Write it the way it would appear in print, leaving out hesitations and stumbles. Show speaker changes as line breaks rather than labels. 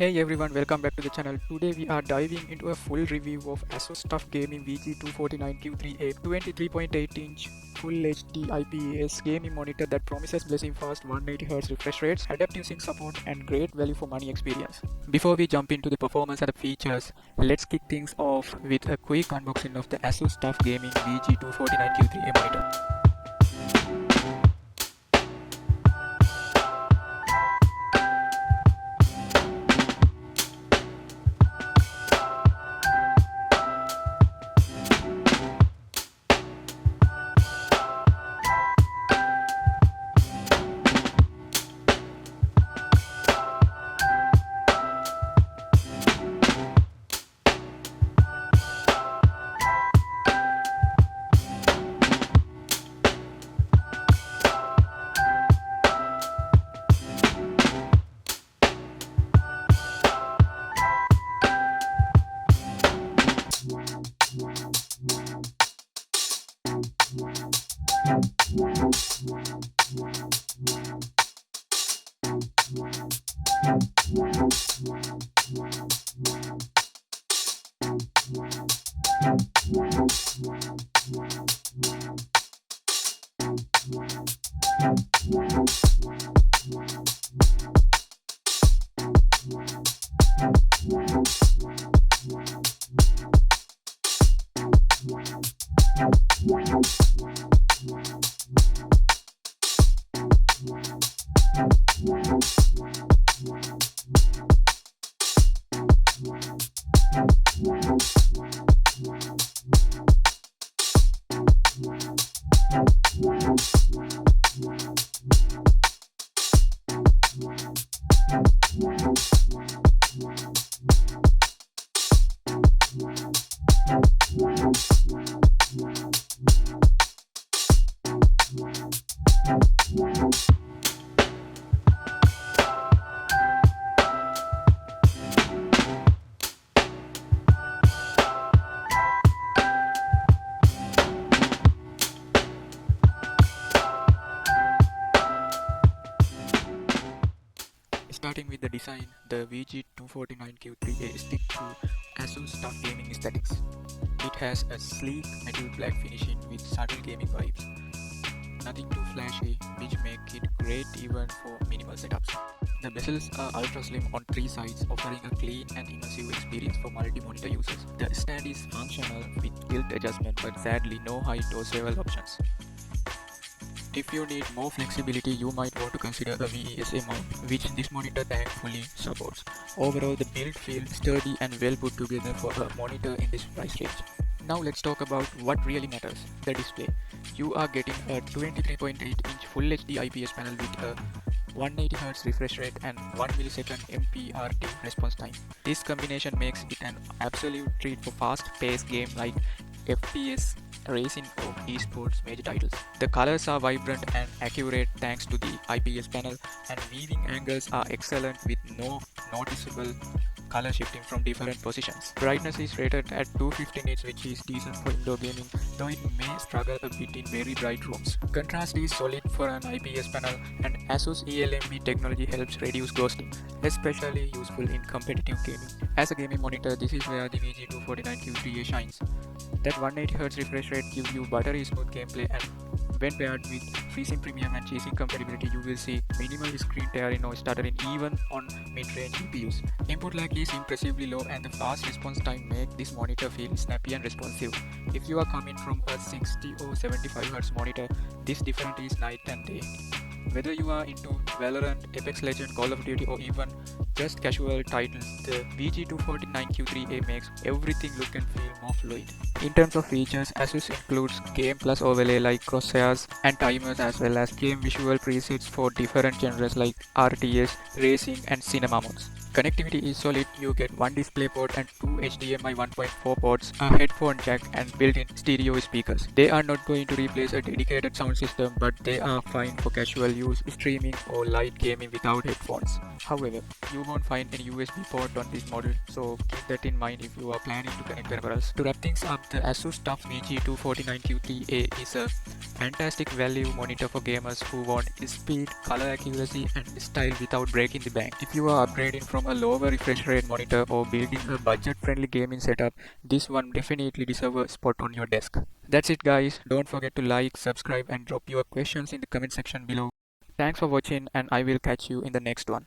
Hey everyone, welcome back to the channel. Today we are diving into a full review of ASUS TUF Gaming VG249Q3A 23.8 inch Full HD IPS gaming monitor that promises blazing fast 180Hz refresh rates, adaptive sync support and great value for money experience. Before we jump into the performance and the features, let's kick things off with a quick unboxing of the ASUS TUF Gaming VG249Q3A monitor. Starting with the design, the VG249Q3A sticks to ASUS TUF Gaming aesthetics. It has a sleek metal black finishing with subtle gaming vibes. Nothing too flashy, which make it great even for minimal setups. The bezels are ultra slim on three sides, offering a clean and immersive experience for multi-monitor users. The stand is functional with tilt adjustment, but sadly no height or swivel options. If you need more flexibility, you might want to consider a VESA mount, which this monitor thankfully supports. Overall, the build feels sturdy and well put together for a monitor in this price range. Now let's talk about what really matters, the display. You are getting a 23.8 inch Full HD IPS panel with a 180Hz refresh rate and 1 millisecond MPRT response time. This combination makes it an absolute treat for fast-paced games like FPS, racing or esports major titles. The colors are vibrant and accurate thanks to the IPS panel, and viewing angles are excellent with no noticeable color shifting from different positions. Brightness is rated at 250 nits, which is decent for indoor gaming, though it may struggle a bit in very bright rooms. Contrast is solid for an IPS panel, and ASUS ELMB technology helps reduce ghosting, especially useful in competitive gaming. As a gaming monitor, this is where the VG249Q3A shines. That 180Hz refresh rate gives you buttery smooth gameplay, and when paired with FreeSync Premium and G-Sync compatibility, you will see minimal screen tearing or stuttering even on mid-range GPUs. Input lag is impressively low, and the fast response time make this monitor feel snappy and responsive. If you are coming from a 60 or 75Hz monitor, this difference is night and day. Whether you are into Valorant, Apex Legends, Call of Duty or even just casual titles, the VG249Q3A makes everything look and feel more fluid. In terms of features, ASUS includes Game Plus overlay like crosshairs and timers, as well as game visual presets for different genres like RTS, racing and cinema modes. Connectivity is solid. You get one display port and two HDMI 1.4 ports, a headphone jack and built-in stereo speakers. They are not going to replace a dedicated sound system, but they are fine for casual use, streaming or light gaming without headphones. However, you won't find any USB port on this model, so keep that in mind if you are planning to connect peripherals. To wrap things up, the ASUS TUF VG249Q3A is a Fantastic value monitor for gamers who want speed, color accuracy and style without breaking the bank. If you are upgrading from a lower refresh rate monitor or building a budget-friendly gaming setup, this one definitely deserves a spot on your desk. That's it guys, don't forget to like, subscribe and drop your questions in the comment section below. Thanks for watching and I will catch you in the next one.